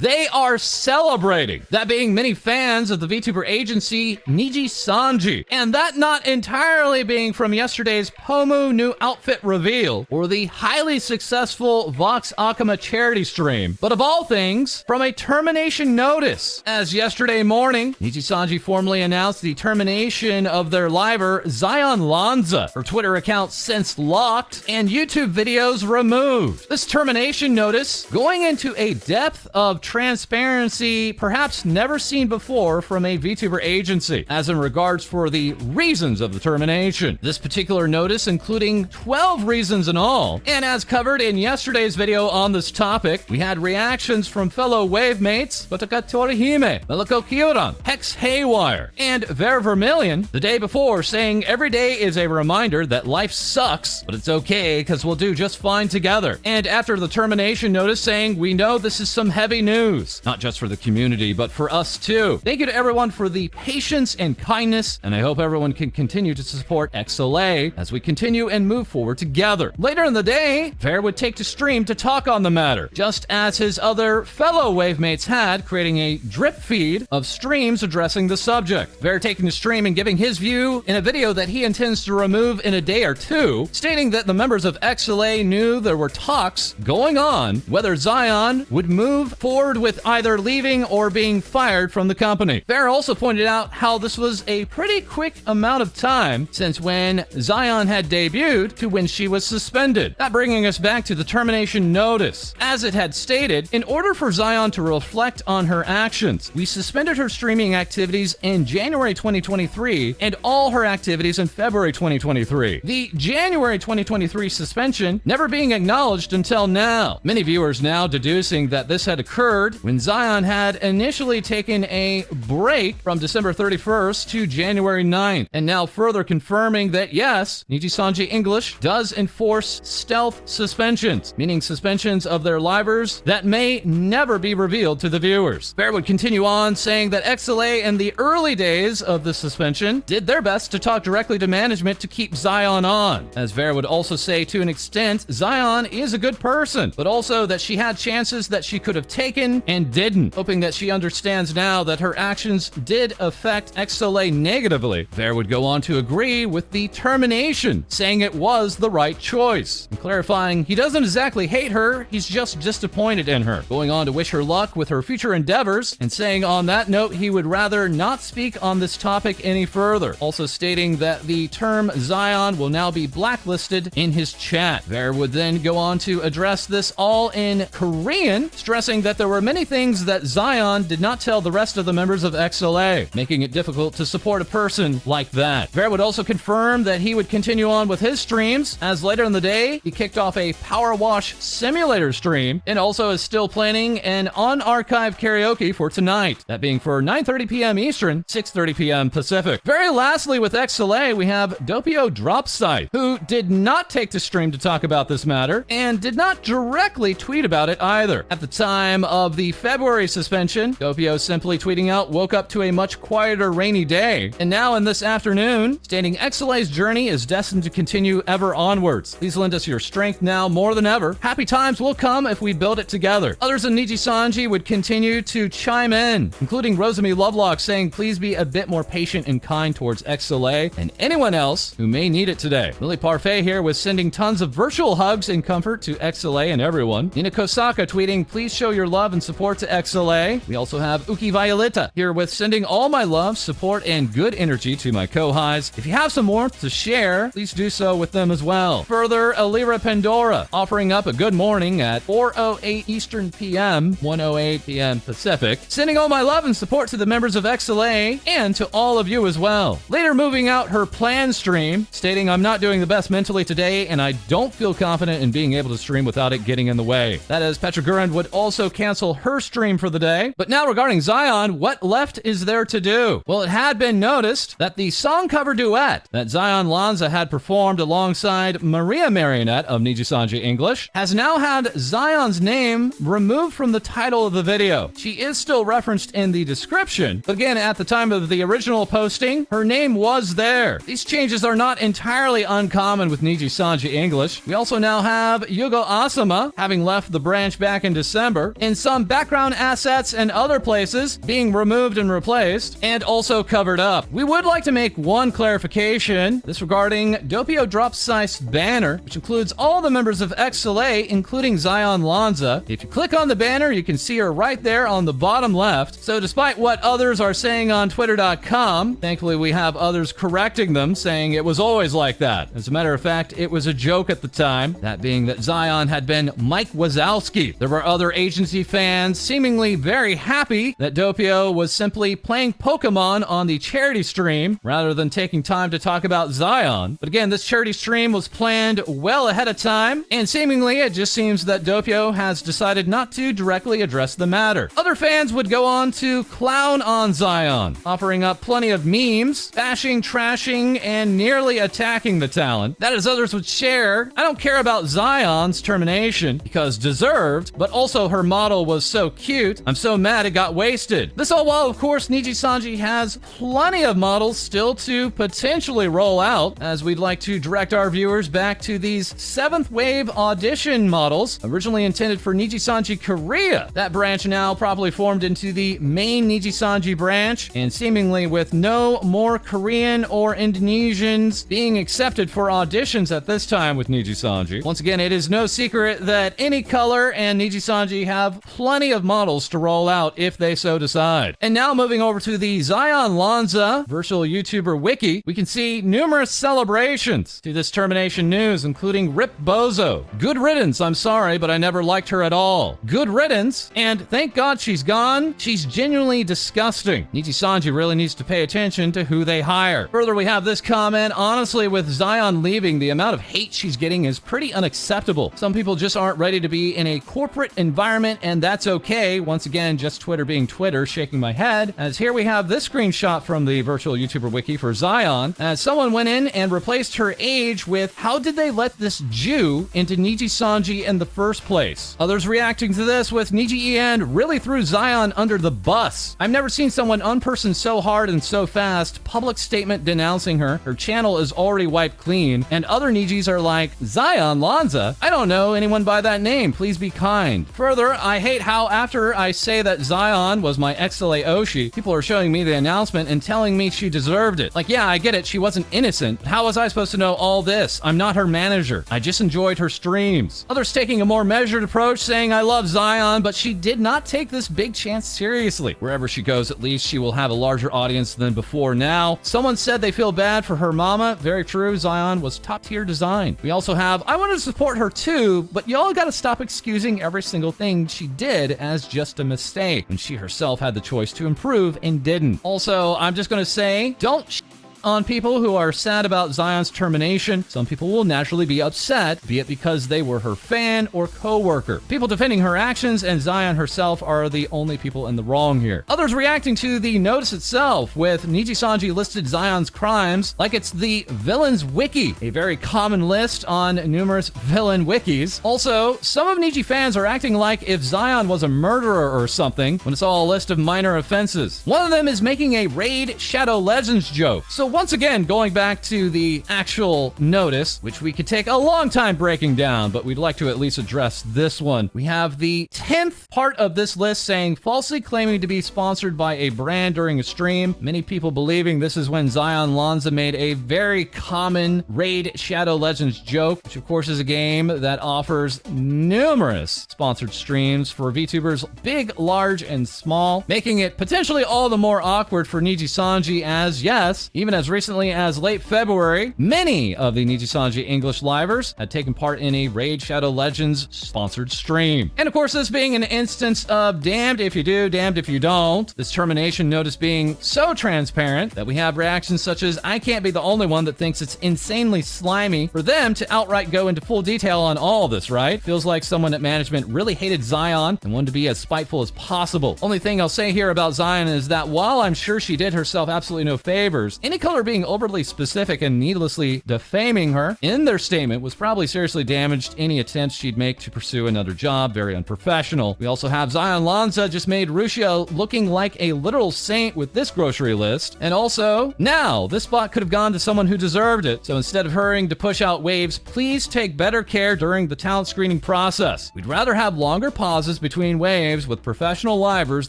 they are celebrating. That being many fans of the VTuber agency NijiEN, and that not entirely being from yesterday's Pomu new outfit reveal or the highly successful Vox Akama charity stream, but of all things, from a termination notice. As yesterday morning, NijiEN formally announced the termination of their liver Zaion LanZa, her Twitter account since locked, and YouTube videos removed. This termination notice going into a depth of transparency perhaps never seen before from a VTuber agency, as in regards for the reasons of the termination. This particular notice including 12 reasons in all, and as covered in yesterday's video on this topic, we had reactions from fellow wave mates Kotaka Torihime, Meloco Kyoran, Hex Haywire, and Vermilion the day before, saying every day is a reminder that life sucks, but it's okay because we'll do just fine together. And after the termination notice saying, we know this is some heavy news, not just for the community, but for us too. Thank you to everyone for the patience and kindness, and I hope everyone can continue to support XLA as we continue and move forward together. Later in the day, Ver would take to stream to talk on the matter, just as his other fellow wave mates had, creating a drip feed of streams addressing the subject. Ver taking to stream and giving his view in a video that he intends to remove in a day or two, stating that the members of XLA knew there were talks going on whether Zaion would move forward with either leaving or being fired from the company. Ver also pointed out how this was a pretty quick amount of time since when Zaion had debuted to when she was suspended. That bringing us back to the termination notice. As it had stated, in order for Zaion to reflect on her actions, we suspended her streaming activities in January 2023 and all her activities in February 2023. The January 2023 suspension never being acknowledged until now. Many viewers now deducing that this had occurred when Zaion had initially taken a break from December 31st to January 9th, and now further confirming that yes, NijiEN English does enforce stealth suspensions, meaning suspensions of their livers that may never be revealed to the viewers. Ver would continue on saying that XLA in the early days of the suspension did their best to talk directly to management to keep Zaion on. As Ver would also say, to an extent, Zaion is a good person, but also that she had chances that she could have taken and didn't, hoping that she understands now that her actions did affect XLA negatively. Ver would go on to agree with the termination, saying it was the right choice, and clarifying he doesn't exactly hate her, he's just disappointed in her, going on to wish her luck with her future endeavors, and saying on that note he would rather not speak on this topic any further, also stating that the term Zaion will now be blacklisted in his chat. Ver would then go on to address this all in Korean, stressing that there were many things that Zaion did not tell the rest of the members of XLA, making it difficult to support a person like that. Ver would also confirm that he would continue on with his streams, as later in the day, he kicked off a Power Wash Simulator stream, and also is still planning an on-archive karaoke for tonight, that being for 9:30 p.m. Eastern, 6:30 p.m. Pacific. Very lastly with XLA, we have Doppio Dropsite, who did not take to stream to talk about this matter, and did not directly tweet about it either. At the time of the February suspension, Doppio simply tweeting out, woke up to a much quieter rainy day, and now in this afternoon, stating XLA's journey is destined to continue ever onwards. Please lend us your strength now more than ever. Happy times will come if we build it together. Others in NijiEN would continue to chime in, including Rosemi Lovelock saying please be a bit more patient and kind towards XLA and anyone else who may need it today. Lily Parfait here was sending tons of virtual hugs and comfort to XLA and everyone. Nina Kosaka tweeting please show your love and support to XLA. We also have Uki Violeta here with sending all my love, support, and good energy to my co-highs. If you have some warmth to share, please do so with them as well. Further, Alira Pandora offering up a good morning at 4:08 Eastern PM, 1:08 PM Pacific, sending all my love and support to the members of XLA and to all of you as well. Later moving out her planned stream, stating I'm not doing the best mentally today and I don't feel confident in being able to stream without it getting in the way. That is, Petra Gurand would also cancel her stream for the day. But now regarding Zaion, what left is there to do? Well, it had been noticed that the song cover duet that Zaion LanZa had performed alongside Maria Marionette of NijiEN English has now had Zion's name removed from the title of the video. She is still referenced in the description, but again, at the time of the original posting, her name was there. These changes are not entirely uncommon with NijiEN English. We also now have Yugo Asama, having left the branch back in December, and some some background assets and other places being removed and replaced, and also covered up. We would like to make one clarification, this regarding Doppio Drop Size banner, which includes all the members of XLA, including Zaion LanZa. If you click on the banner, you can see her right there on the bottom left. So despite what others are saying on Twitter.com, thankfully we have others correcting them, saying it was always like that. As a matter of fact, it was a joke at the time, that being that Zaion had been Mike Wazowski. There were other agency fans seemingly very happy that Doppio was simply playing Pokemon on the charity stream rather than taking time to talk about Zaion. But again, this charity stream was planned well ahead of time, and seemingly it just seems that Doppio has decided not to directly address the matter. Other fans would go on to clown on Zaion, offering up plenty of memes, bashing, trashing, and nearly attacking the talent. That as others would share, I don't care about Zaion's termination, because deserved, but also her model was so cute, I'm so mad it got wasted. This all while, of course, NijiSanji has plenty of models still to potentially roll out, as we'd like to direct our viewers back to these 7th wave audition models, originally intended for NijiSanji Korea. That branch now properly formed into the main NijiSanji branch, and seemingly with no more Korean or Indonesians being accepted for auditions at this time with NijiSanji. Once again, it is no secret that Any Color and NijiSanji have plenty of models to roll out if they so decide. And now moving over to the Zaion LanZa virtual YouTuber Wiki, we can see numerous celebrations to this termination news, including Rip Bozo. Good riddance, I'm sorry, but I never liked her at all. Good riddance, and thank God she's gone. She's genuinely disgusting. NijiSanji really needs to pay attention to who they hire. Further, we have this comment, honestly, with Zaion leaving, the amount of hate she's getting is pretty unacceptable. Some people just aren't ready to be in a corporate environment, and that's okay. Once again, just Twitter being Twitter, shaking my head, as here we have this screenshot from the virtual YouTuber Wiki for Zaion, as someone went in and replaced her age with, how did they let this Jew into NijiSanji in the first place? Others reacting to this with NijiEN really threw Zaion under the bus. I've never seen someone unperson so hard and so fast, public statement denouncing her, her channel is already wiped clean, and other Nijis are like, Zaion LanZa? I don't know anyone by that name, please be kind. Further, I hate how after I say that Zaion was my XLA Oshi, people are showing me the announcement and telling me she deserved it. Like, yeah, I get it, she wasn't innocent. How was I supposed to know all this? I'm not her manager. I just enjoyed her streams. Others taking a more measured approach, saying I love Zaion, but she did not take this big chance seriously. Wherever she goes, at least she will have a larger audience than before now. Someone said they feel bad for her mama. Very true, Zaion was top tier design. We also have, I wanted to support her too, but y'all gotta stop excusing every single thing she did as just a mistake, when she herself had the choice to improve and didn't. Also, I'm just gonna say, don't on people who are sad about Zaion's termination. Some people will naturally be upset, be it because they were her fan or co-worker. People defending her actions and Zaion herself are the only people in the wrong here. Others reacting to the notice itself, with NijiSanji listed Zaion's crimes like it's the Villains Wiki, a very common list on numerous villain wikis. Also, some of Niji fans are acting like if Zaion was a murderer or something, when it's all a list of minor offenses. One of them is making a Raid Shadow Legends joke. So once again, going back to the actual notice, which we could take a long time breaking down, but we'd like to at least address this one. We have the 10th part of this list saying, falsely claiming to be sponsored by a brand during a stream. Many people believing this is when Zaion LanZa made a very common Raid Shadow Legends joke, which of course is a game that offers numerous sponsored streams for VTubers big, large, and small, making it potentially all the more awkward for NijiSanji, as yes, even as recently as late February, many of the NijiSanji English livers had taken part in a Raid Shadow Legends sponsored stream. And of course, this being an instance of damned if you do, damned if you don't, this termination notice being so transparent that we have reactions such as, I can't be the only one that thinks it's insanely slimy for them to outright go into full detail on all of this, right? Feels like someone at management really hated Zaion and wanted to be as spiteful as possible. Only thing I'll say here about Zaion is that while I'm sure she did herself absolutely no favors, any feel her being overly specific and needlessly defaming her in their statement was probably seriously damaged any attempts she'd make to pursue another job. Very unprofessional. We also have Zaion LanZa just made Rushio looking like a literal saint with this grocery list. And also, now, this spot could have gone to someone who deserved it. So instead of hurrying to push out waves, please take better care during the talent screening process. We'd rather have longer pauses between waves with professional livers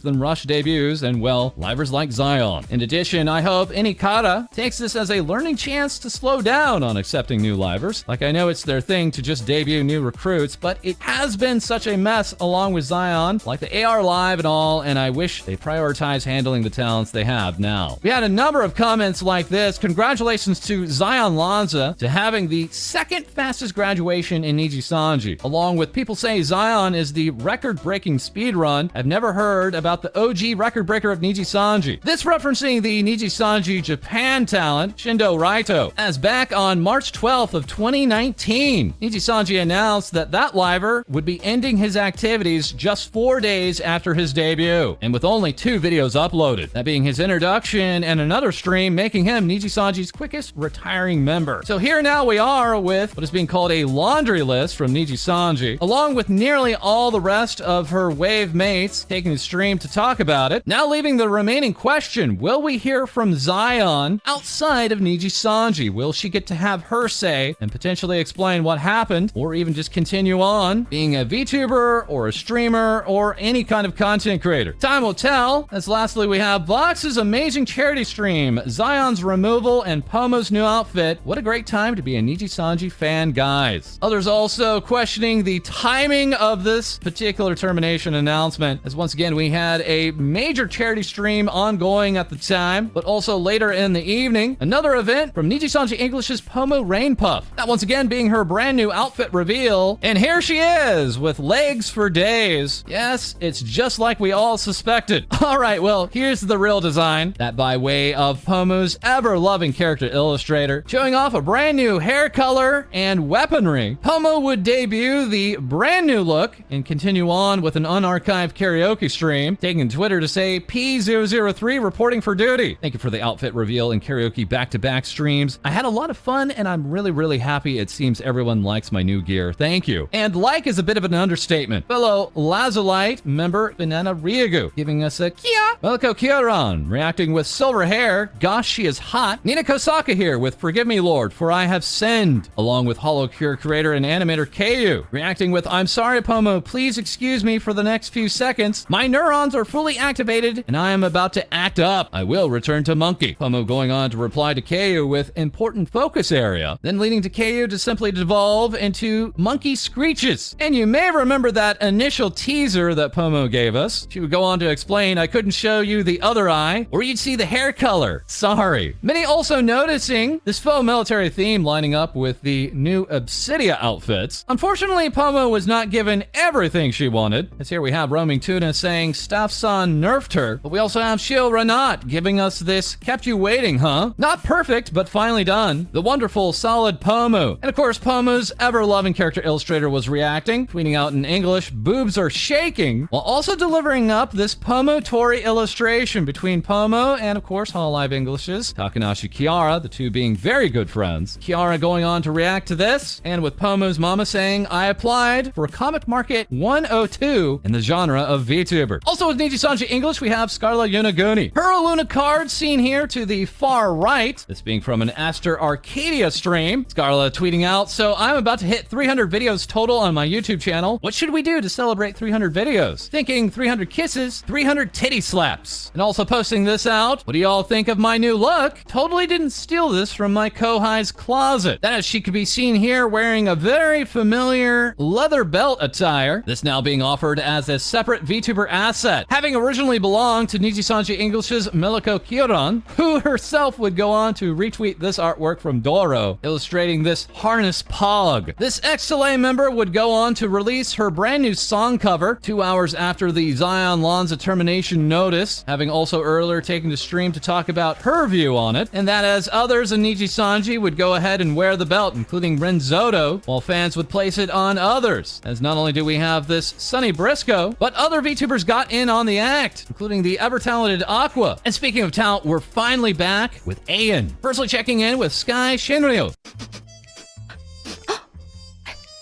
than rush debuts and, well, livers like Zaion. In addition, I hope Inikata takes this as a learning chance to slow down on accepting new livers. Like, I know it's their thing to just debut new recruits, but it has been such a mess along with Zaion, like the AR Live and all, and I wish they prioritize handling the talents they have now. We had a number of comments like this. Congratulations to Zaion LanZa to having the second fastest graduation in NijiSanji, along with people say Zaion is the record-breaking speedrun. I've never heard about the OG record breaker of NijiSanji. This referencing the NijiSanji Japan talent, Shindo Raito, as back on March 12th of 2019, NijiSanji announced that that liver would be ending his activities just 4 days after his debut, and with only 2 videos uploaded, that being his introduction and another stream, making him NijiSanji's quickest retiring member. So here now we are with what is being called a laundry list from NijiSanji, along with nearly all the rest of her wave mates taking the stream to talk about it. Now leaving the remaining question, will we hear from Zaion outside of NijiSanji? Will she get to have her say and potentially explain what happened, or even just continue on being a VTuber or a streamer or any kind of content creator? Time will tell. As lastly, we have Vox's amazing charity stream, Zion's removal, and Pomu's new outfit. What a great time to be a NijiSanji fan, guys. Others also questioning the timing of this particular termination announcement, as once again we had a major charity stream ongoing at the time, but also later in the evening, another event from NijiSanji English's Pomu Rainpuff. That once again being her brand new outfit reveal, and here she is with legs for days. Yes, it's just like we all suspected. Alright, well, here's the real design. That by way of Pomu's ever-loving character illustrator, showing off a brand new hair color and weaponry. Pomu would debut the brand new look and continue on with an unarchived karaoke stream, taking Twitter to say P003 reporting for duty. Thank you for the outfit reveal and karaoke back-to-back streams. I had a lot of fun and I'm really happy it seems everyone likes my new gear. Thank you. And like is a bit of an understatement. Fellow Lazulite member Banana Ryugu giving us a Kia. Meloco Kyoran reacting with silver hair. Gosh, she is hot. Nina Kosaka here with Forgive Me Lord, for I have sinned, along with Hollow Cure creator and animator Keiyu reacting with I'm sorry Pomu, please excuse me for the next few seconds. My neurons are fully activated and I am about to act up. I will return to monkey. Pomu going on to reply to Keiyu with important focus area, then leading to Keiyu to simply devolve into monkey screeches. And you may remember that initial teaser that Pomu gave us. She would go on to explain, I couldn't show you the other eye, or you'd see the hair color. Sorry. Many also noticing this faux military theme lining up with the new Obsidia outfits. Unfortunately, Pomu was not given everything she wanted, as here we have Roaming Tuna saying Staff-san nerfed her, but we also have Shio Renat giving us this kept you waiting, huh? Not perfect, but finally done. The wonderful, solid Pomu. And of course, Pomu's ever-loving character illustrator was reacting, tweeting out in English, boobs are shaking, while also delivering up this Pomu Tori illustration between Pomu and, of course, Hololive English's Takanashi Kiara, the two being very good friends. Kiara going on to react to this, and with Pomu's mama saying, I applied for Comic Market 102 in the genre of VTuber. Also with NijiSanji English, we have Scarle Yonaguni. Her Luna card seen here to the far right, this being from an Aster Arcadia stream. Scarle tweeting out, so I'm about to hit 300 videos total on my YouTube channel. What should we do to celebrate 300 videos? Thinking 300 kisses, 300 titty slaps. And also posting this out, what do y'all think of my new look? Totally didn't steal this from my Kohai's closet. That is, she could be seen here wearing a very familiar leather belt attire. This now being offered as a separate VTuber asset, having originally belonged to NijiSanji English's Meloco Kyoran, who herself would go on to retweet this artwork from Doro, illustrating this harness pog. This XLA member would go on to release her brand new song cover 2 hours after the Zaion LanZa Termination notice, having also earlier taken to stream to talk about her view on it, and that as others in NijiSanji would go ahead and wear the belt, including Renzoto, while fans would place it on others. As not only do we have this Sunny Briscoe, but other VTubers got in on the act, including the ever-talented Aqua. And speaking of talent, we're finally back back with EIEN. Firstly checking in with Skye Shinryu.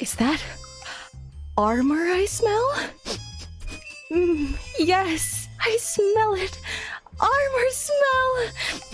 Is that armor I smell? Yes, I smell it. Armor smell!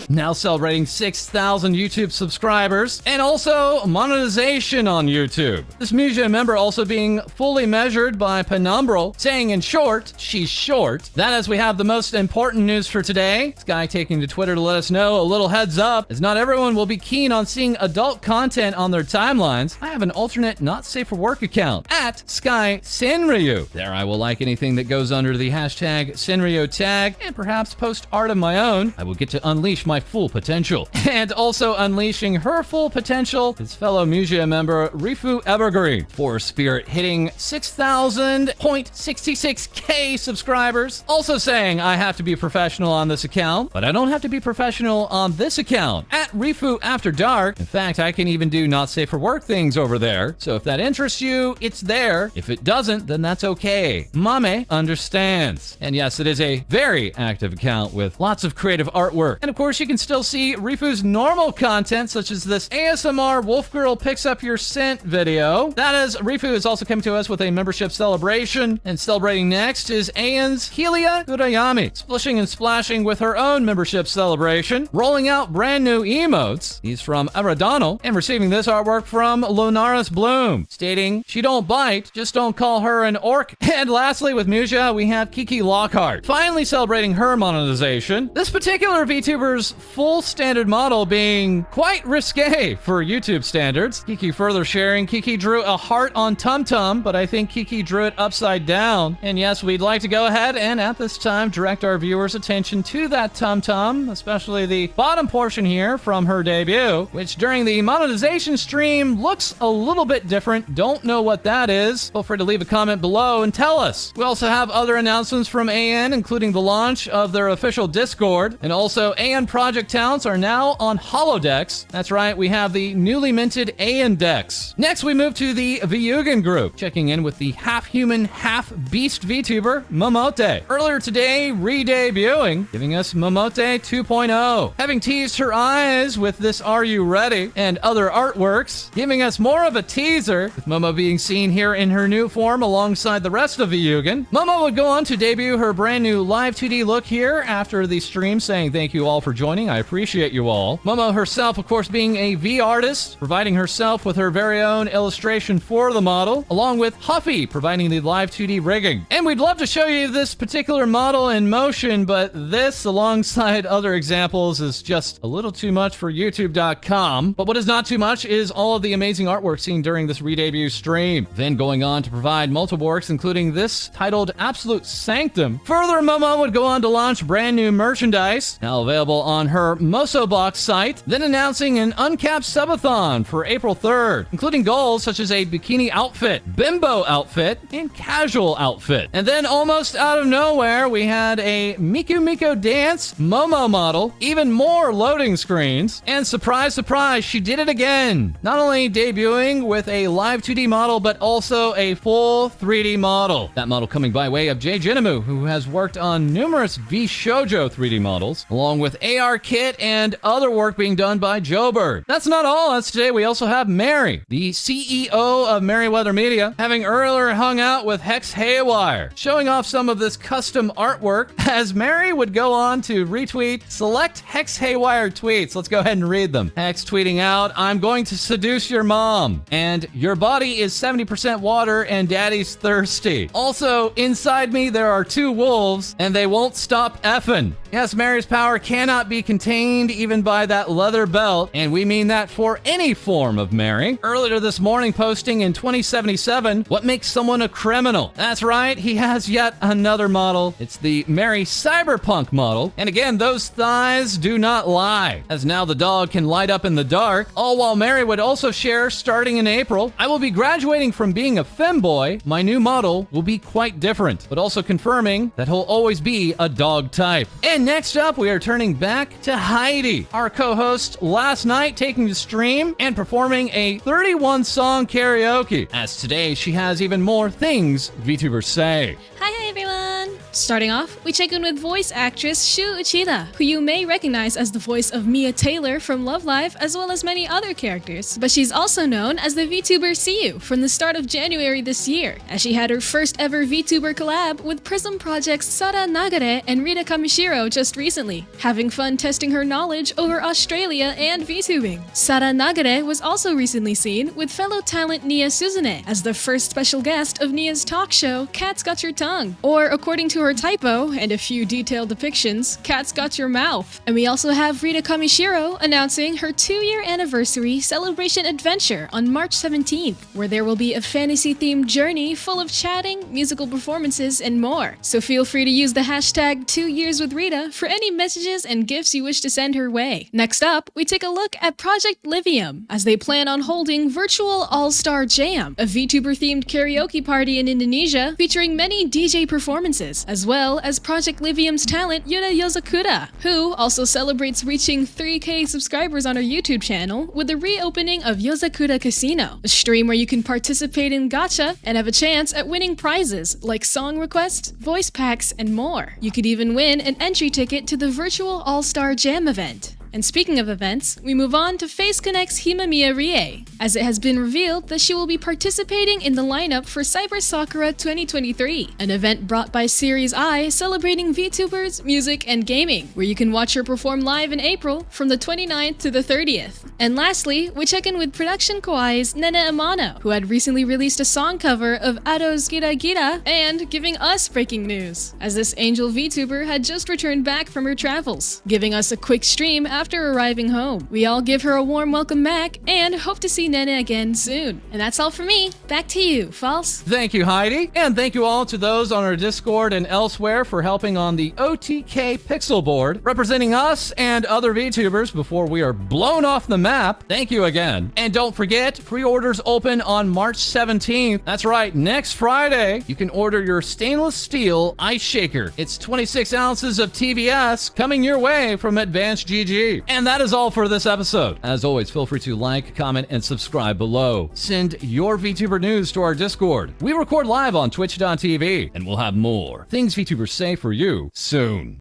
Now celebrating 6,000 YouTube subscribers and also monetization on YouTube. This NijiEN member also being fully measured by Penumbral, saying in short, she's short. That as we have the most important news for today. Skye taking to Twitter to let us know a little heads up, as not everyone will be keen on seeing adult content on their timelines. I have an alternate not safe for work account at Skye Shinryu. There I will like anything that goes under the hashtag Shinryu tag and perhaps post art of my own. I will get to unleash my full potential. And also unleashing her full potential is fellow NijiEN member Riifu Evergreen. For Spirit hitting 6,000.66k subscribers. Also saying I have to be professional on this account, but I don't have to be professional on this account. At Riifu After Dark. In fact, I can even do not safe for work things over there. So if that interests you, it's there. If it doesn't, then that's okay. Mame understands. And yes, it is a very active account with lots of creative artwork. And of course, you can still see Riifu's normal content, such as this ASMR Wolf Girl Picks Up Your Scent video. That is, Riifu is also coming to us with a membership celebration. And celebrating next is EIEN's Kilia Kurayami, splishing and splashing with her own membership celebration, rolling out brand new emotes. He's from Aradano, and receiving this artwork from Lonaris Bloom, stating, "She don't bite, just don't call her an orc." And lastly, with Musha, we have Kiki Lockheart, finally celebrating her monetization. This particular VTuber's full standard model being quite risque for YouTube standards. Kiki further sharing, Kiki drew a heart on TumTum, but I think Kiki drew it upside down. And yes, we'd like to go ahead and at this time direct our viewers' attention to that TumTum, especially the bottom portion here from her debut, which during the monetization stream looks a little bit different. Don't know what that is. Feel free to leave a comment below and tell us. We also have other announcements from EIEN, including the launch of their official Discord, and also EIEN project talents are now on holodecks. That's right, we have the newly minted EIEN decks. Next, we move to the VTuber group, checking in with the half-human, half-beast VTuber, Momote. Earlier today, re-debuting, giving us Momote 2.0. Having teased her eyes with this Are You Ready? And other artworks, giving us more of a teaser, with Momo being seen here in her new form alongside the rest of VTuber. Momo would go on to debut her brand new live 2D look here after the stream, saying thank you all for joining. I appreciate you all. Momo herself, of course, being a V artist, providing herself with her very own illustration for the model, along with Huffy providing the live 2D rigging. And we'd love to show you this particular model in motion, but this, alongside other examples, is just a little too much for YouTube.com. But what is not too much is all of the amazing artwork seen during this re-debut stream. Then going on to provide multiple works, including this titled Absolute Sanctum. Further, Momo would go on to launch brand new merchandise, now available on her Moso Box site, then announcing an uncapped subathon for April 3rd, including goals such as a bikini outfit, bimbo outfit, and casual outfit. And then almost out of nowhere, we had a Miku Miko Dance Momo model, even more loading screens, and surprise, surprise, she did it again. Not only debuting with a live 2D model, but also a full 3D model. That model coming by way of Jay Jinemu, who has worked on numerous V-Shoujo 3D models, along with AR Kit and other work being done by Joebird. That's not all, as today we also have Mary, the CEO of Merryweather Media, having earlier hung out with Hex Haywire, showing off some of this custom artwork, as Mary would go on to retweet select Hex Haywire tweets. Let's go ahead and read them. Hex tweeting out, "I'm going to seduce your mom," and "Your body is 70% water and daddy's thirsty. Also, inside me there are two wolves, and they won't stop effing." Yes, Mary's power cannot be contained even by that leather belt, and we mean that for any form of Mary. Earlier this morning, posting in 2077, what makes someone a criminal? That's right, he has yet another model. It's the Mary Cyberpunk model. And again, those thighs do not lie, as now the dog can light up in the dark. All while Mary would also share, starting in April, "I will be graduating from being a femboy. My new model will be quite different," but also confirming that he'll always be a dog type. And next up, we are turning back to Hai-Dee, our co-host last night, taking the stream and performing a 31-song karaoke, as today she has even more things VTubers say. Hi everyone! Starting off, we check in with voice actress Shu Uchida, who you may recognize as the voice of Mia Taylor from Love Live, as well as many other characters. But she's also known as the VTuber Siyu from the start of January this year, as she had her first ever VTuber collab with Prism Project's Sara Nagare and Rita Kamishiro just recently, having fun testing her knowledge over Australia and VTubing. Sara Nagare was also recently seen with fellow talent Nia Suzune as the first special guest of Nia's talk show Cat's Got Your Tongue, or according to her typo and a few detailed depictions, Cat's Got Your Mouth. And we also have Rita Kamishiro announcing her 2-year anniversary celebration adventure on March 17th, where there will be a fantasy-themed journey full of chatting, musical performances, and more. So feel free to use the hashtag 2YearsWithRita for any messages and gifts you wish to send her way. Next up, we take a look at Project Livium, as they plan on holding Virtual All-Star Jam, a VTuber-themed karaoke party in Indonesia featuring many DJ performances, as well as Project Livium's talent Yuna Yozakura, who also celebrates reaching 3K subscribers on her YouTube channel with the reopening of Yozakura Casino, a stream where you can participate in gacha and have a chance at winning prizes like song requests, voice packs, and more. You could even win an entry ticket to the Virtual All-Star Jam event. And speaking of events, we move on to Face Connect's Himamiya Rie, as it has been revealed that she will be participating in the lineup for Cyber Sakura 2023, an event brought by Series I celebrating VTubers, music, and gaming, where you can watch her perform live in April from the 29th to the 30th. And lastly, we check in with Production Kawaii's Nene Amano, who had recently released a song cover of Ado's Gira Gira, and giving us breaking news, as this angel VTuber had just returned back from her travels, giving us a quick stream after arriving home. We all give her a warm welcome back and hope to see Nene again soon. And that's all for me. Back to you, False. Thank you, Hai-Dee. And thank you all to those on our Discord and elsewhere for helping on the OTK Pixel board, representing us and other VTubers before we are blown off the map. Thank you again. And don't forget, pre-orders open on March 17th. That's right, next Friday, you can order your stainless steel ice shaker. It's 26 ounces of TVS coming your way from Advanced GG. And that is all for this episode. As always, feel free to like, comment, and subscribe below. Send your VTuber news to our Discord. We record live on twitch.tv, and we'll have more things VTubers say for you soon.